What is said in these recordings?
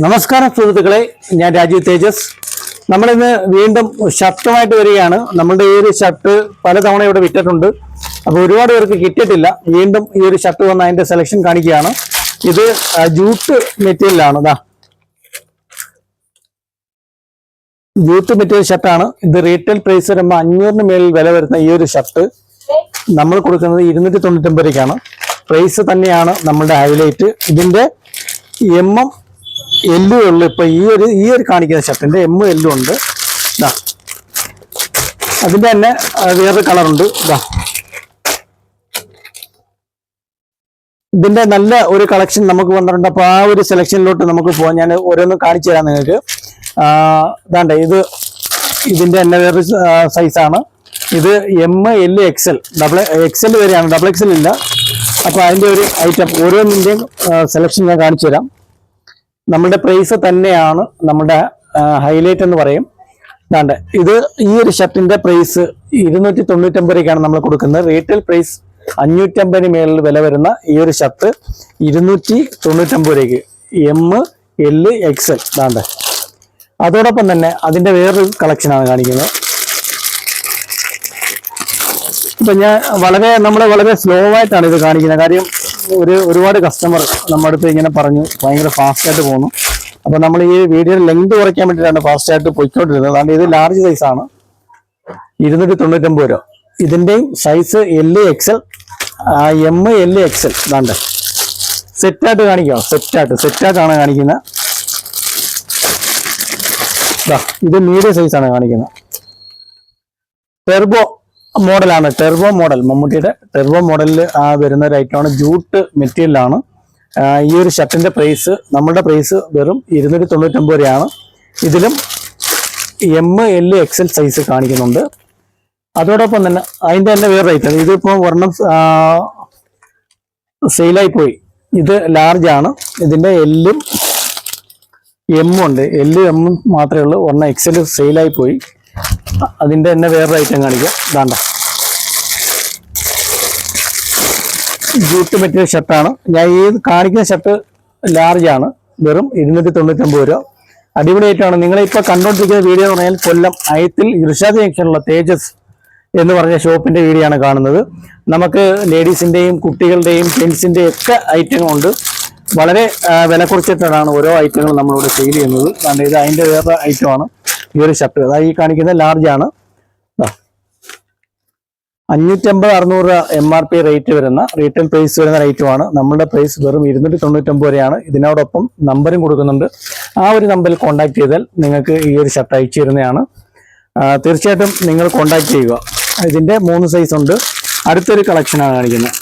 നമസ്കാരം സുഹൃത്തുക്കളെ, ഞാൻ രാജീവ് തേജസ്. നമ്മളിന്ന് വീണ്ടും ഷർട്ടുമായിട്ട് വരികയാണ്. നമ്മളുടെ ഈ ഒരു ഷർട്ട് പലതവണ ഇവിടെ വിറ്റിട്ടുണ്ട്. അപ്പോൾ ഒരുപാട് പേർക്ക് കിട്ടിയിട്ടില്ല. വീണ്ടും ഈ ഒരു ഷർട്ട് വന്ന് അതിന്റെ സെലക്ഷൻ കാണിക്കുകയാണ്. ഇത് ജൂട്ട് മെറ്റീരിയലാണ്. ജൂട്ട് മെറ്റീരിയൽ ഷർട്ടാണ്. ഇത് റീറ്റെയിൽ പ്രൈസ് വരുമ്പോൾ 500 മേളിൽ വില വരുന്ന ഈ ഒരു ഷർട്ട് നമ്മൾ കൊടുക്കുന്നത് 299 രൂപയ്ക്കാണ്. പ്രൈസ് തന്നെയാണ് നമ്മളുടെ ഹൈലൈറ്റ്. ഇതിന്റെ എല്ലും ഉള്ളു. ഇപ്പൊ ഈ ഒരു കാണിക്കുന്ന ഷർട്ടിന്റെ എല്ലും ഉണ്ട്. അതിന്റെ തന്നെ വേറൊരു കളറുണ്ട്. ഇതിന്റെ നല്ല ഒരു കളക്ഷൻ നമുക്ക് വന്നിട്ടുണ്ട്. അപ്പൊ ആ ഒരു സെലക്ഷനിലോട്ട് നമുക്ക് പോകാം. ഞാൻ ഓരോന്നും കാണിച്ചു തരാം നിങ്ങൾക്ക്. ഇതാണ്ട് ഇതിന്റെ തന്നെ വേറൊരു സൈസാണ്. ഇത് XL, XL വരെയാണ്, XXL ഇല്ല. അപ്പൊ അതിന്റെ ഒരു ഐറ്റം ഓരോന്നിന്റെയും സെലക്ഷൻ ഞാൻ കാണിച്ചു തരാം. നമ്മളുടെ പ്രൈസ് തന്നെയാണ് നമ്മുടെ ഹൈലൈറ്റ് എന്ന് പറയും. ഇതാണ്ട് ഇത് ഈ ഒരു ഷർട്ടിന്റെ പ്രൈസ് 299 രൂപയ്ക്കാണ് നമ്മൾ കൊടുക്കുന്നത്. റീറ്റെയിൽ പ്രൈസ് 550 മേളിൽ വില വരുന്ന ഈ ഒരു ഷർട്ട് 299 രൂപയ്ക്ക് XL. ഇതാണ്ട് അതോടൊപ്പം തന്നെ അതിന്റെ വേറൊരു കളക്ഷനാണ് കാണിക്കുന്നത്. ഇപ്പൊ നമ്മൾ വളരെ സ്ലോ ആയിട്ടാണ് ഇത് കാണിക്കുന്നത്. കാര്യം ഒരുപാട് കസ്റ്റമർ നമ്മുടെ അടുത്ത് ഇങ്ങനെ പറഞ്ഞു ഭയങ്കര ഫാസ്റ്റ് ആയിട്ട് പോകുന്നു. അപ്പൊ നമ്മൾ ഈ വീഡിയോയുടെ ലെങ്ത് കുറയ്ക്കാൻ വേണ്ടിയിട്ടാണ് ഫാസ്റ്റ് ആയിട്ട് പോയിക്കൊണ്ടിരുന്നത്. അതുകൊണ്ട് ഇത് ലാർജ് സൈസാണ്, 299 രൂപ. ഇതിന്റെയും സൈസ് XL, XL. ഇതാണ്ട് സെറ്റായിട്ട് കാണിക്കാം. സെറ്റായിട്ടാണ് കാണിക്കുന്നത്. ഇത് മീഡിയം സൈസാണ് കാണിക്കുന്നത്. ടെർബോ മോഡൽ, മമ്മൂട്ടിയുടെ ടെർബോ മോഡലിൽ വരുന്ന ഒരു ഐറ്റമാണ്. ജൂട്ട് മെറ്റീരിയലാണ്. ഈ ഒരു ഷർട്ടിന്റെ പ്രൈസ്, നമ്മളുടെ പ്രൈസ് വെറും 299 രൂപയാണ്. ഇതിലും XL സൈസ് കാണിക്കുന്നുണ്ട്. അതോടൊപ്പം തന്നെ അതിന്റെ തന്നെ വേറെ ഐറ്റം. ഇതിപ്പോ ഒരെണ്ണം സെയിലായി പോയി. ഇത് ലാർജ് ആണ്. ഇതിന്റെ എല്ലും ഉണ്ട്. എമ്മും മാത്രമേ ഉള്ളൂ. ഒരെണ്ണം XL സെയിലായി പോയി. അതിന്റെ തന്നെ വേറൊരു ഐറ്റം കാണിക്കാം. ഇതാണ്ട ജൂട്ട് മെറ്റീരിയൽ ഷർട്ടാണ്. ഞാൻ ഈ കാണിക്കുന്ന ഷർട്ട് ലാർജ് ആണ്. വെറും 299 രൂപ. അടിപൊളിയായിട്ടാണ്. നിങ്ങളിപ്പോൾ കണ്ടുകൊണ്ടിരിക്കുന്ന വീഡിയോ എന്ന് പറഞ്ഞാൽ കൊല്ലം അയത്തിൽ ഇർഷാദ് ജംഗ്ഷനിലുള്ള തേജസ് എന്ന് പറഞ്ഞ ഷോപ്പിന്റെ വീഡിയോ ആണ് കാണുന്നത്. നമുക്ക് ലേഡീസിന്റെയും കുട്ടികളുടെയും ജെന്റ്സിന്റെയും ഒക്കെ ഐറ്റങ്ങളുണ്ട്. വളരെ വില കുറച്ചിട്ടാണ് ഓരോ ഐറ്റങ്ങളും നമ്മളിവിടെ സെയിൽ ചെയ്യുന്നത്. കാരണം ഇത് അതിന്റെ വേറെ ഐറ്റമാണ് ഈ ഒരു ഷർട്ട്. അതായത് ഈ കാണിക്കുന്ന ലാർജ് ആണ്. 550-600 MRP റേറ്റ് വരുന്ന, റീറ്റെയിൽ പ്രൈസ് വരുന്ന ഐറ്റമാണ്. നമ്മളുടെ പ്രൈസ് വെറും 299 വരെയാണ്. ഇതിനോടൊപ്പം നമ്പറും കൊടുക്കുന്നുണ്ട്. ആ ഒരു നമ്പറിൽ കോൺടാക്ട് ചെയ്താൽ നിങ്ങൾക്ക് ഈ ഒരു ഷർട്ട് അയച്ചു തരുന്നതാണ്. തീർച്ചയായിട്ടും നിങ്ങൾ കോൺടാക്ട് ചെയ്യുക. ഇതിന്റെ 3 സൈസ് ഉണ്ട്. അടുത്തൊരു കളക്ഷനാണ് കാണിക്കുന്നത്.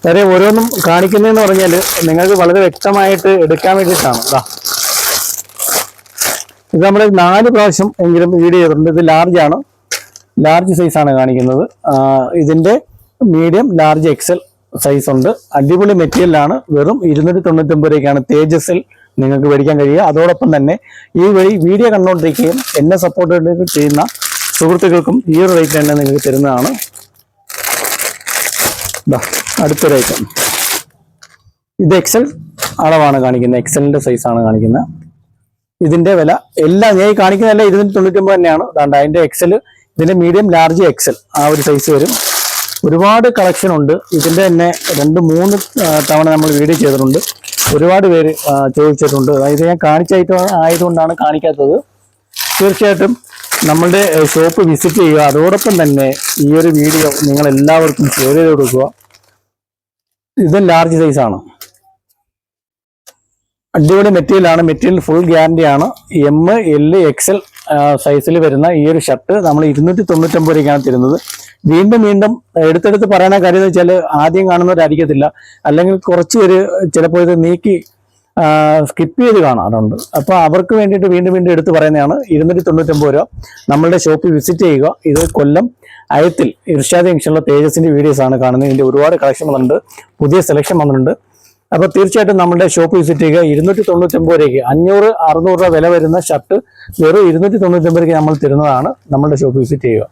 വേറെ ഓരോന്നും കാണിക്കുന്നതെന്ന് പറഞ്ഞാൽ നിങ്ങൾക്ക് വളരെ വ്യക്തമായിട്ട് എടുക്കാൻ വേണ്ടിയിട്ടാണ്. ഇത് നമ്മൾ 4 പ്രാവശ്യം എങ്കിലും വീഡിയോ ചെയ്തിട്ടുണ്ട്. ഇത് ലാർജ് ആണ്. ലാർജ് സൈസാണ് കാണിക്കുന്നത്. ഇതിന്റെ മീഡിയം, ലാർജ്, XL സൈസ് ഉണ്ട്. അടിപൊളി മെറ്റീരിയലാണ്. വെറും 299 രൂപയ്ക്കാണ് തേജസിൽ നിങ്ങൾക്ക് മേടിക്കാൻ കഴിയുക. അതോടൊപ്പം തന്നെ ഈ വഴി വീഡിയോ കണ്ടുകൊണ്ടിരിക്കുകയും എന്നെ സപ്പോർട്ട് ചെയ്യുന്ന സുഹൃത്തുക്കൾക്കും ഈ ഒരു റേറ്റ് തന്നെ നിങ്ങൾക്ക് തരുന്നതാണ്. അടുത്തൊരു ഐറ്റം. ഇത് XL അളവാണ് കാണിക്കുന്നത്. XLന്റെ സൈസാണ് കാണിക്കുന്നത്. ഇതിന്റെ വില എല്ലാം ഞാൻ കാണിക്കുന്നതല്ല 299 തന്നെയാണ്. അതുകൊണ്ട് അതിന്റെ XL, ഇതിന്റെ മീഡിയം, ലാർജ്, XL ആ ഒരു സൈസ് വരും. ഒരുപാട് കളക്ഷൻ ഉണ്ട്. ഇതിന്റെ തന്നെ 2-3 തവണ നമ്മൾ വീഡിയോ ചെയ്തിട്ടുണ്ട്. ഒരുപാട് പേര് ചോദിച്ചിട്ടുണ്ട്. അതായത് ഞാൻ കാണിച്ച ഐറ്റം ആയതുകൊണ്ടാണ് കാണിക്കാത്തത്. തീർച്ചയായിട്ടും നമ്മളുടെ ഷോപ്പ് വിസിറ്റ് ചെയ്യുക. അതോടൊപ്പം തന്നെ ഈ ഒരു വീഡിയോ നിങ്ങൾ എല്ലാവർക്കും ഷെയർ ചെയ്ത് കൊടുക്കുക. ഇത് ലാർജ് സൈസാണ്. അടിപൊളി മെറ്റീരിയലാണ്. മെറ്റീരിയൽ ഫുൾ ഗ്യാരണ്ടി ആണ്. XL സൈസിൽ വരുന്ന ഈ ഒരു ഷർട്ട് നമ്മൾ 299 രൂപയ്ക്കാണ് തരുന്നത്. വീണ്ടും എടുത്തെടുത്ത് പറയുന്ന കാര്യം എന്ന് വെച്ചാൽ ആദ്യം കാണുന്നവരായിരിക്കത്തില്ല, അല്ലെങ്കിൽ കുറച്ച് പേര് ചിലപ്പോൾ ഇത് നീക്കി സ്കിപ്പ് ചെയ്ത് കാണാറുണ്ട്. അപ്പൊ അവർക്ക് വേണ്ടിയിട്ട് വീണ്ടും എടുത്ത് പറയുന്നതാണ്. 299 രൂപ. നമ്മളുടെ ഷോപ്പിൽ വിസിറ്റ് ചെയ്യുക. ഇത് കൊല്ലം അയത്തിൽ ഇർഷാദ് ജംഗ്ഷനിലുള്ള തേജസിന്റെ വീഡിയോസ് ആണ് കാണുന്നത്. ഇതിന്റെ ഒരുപാട് കളക്ഷനുകളുണ്ട്. പുതിയ സെലക്ഷൻ വന്നിട്ടുണ്ട്. അപ്പൊ തീർച്ചയായിട്ടും നമ്മുടെ ഷോപ്പ് വിസിറ്റ് ചെയ്യുക. 299 രൂപയ്ക്ക് 500-600 രൂപ വില വരുന്ന ഷർട്ട് വെറും 299 രൂപയ്ക്ക് നമ്മൾ തരുന്നതാണ്. നമ്മുടെ ഷോപ്പ് വിസിറ്റ് ചെയ്യുക.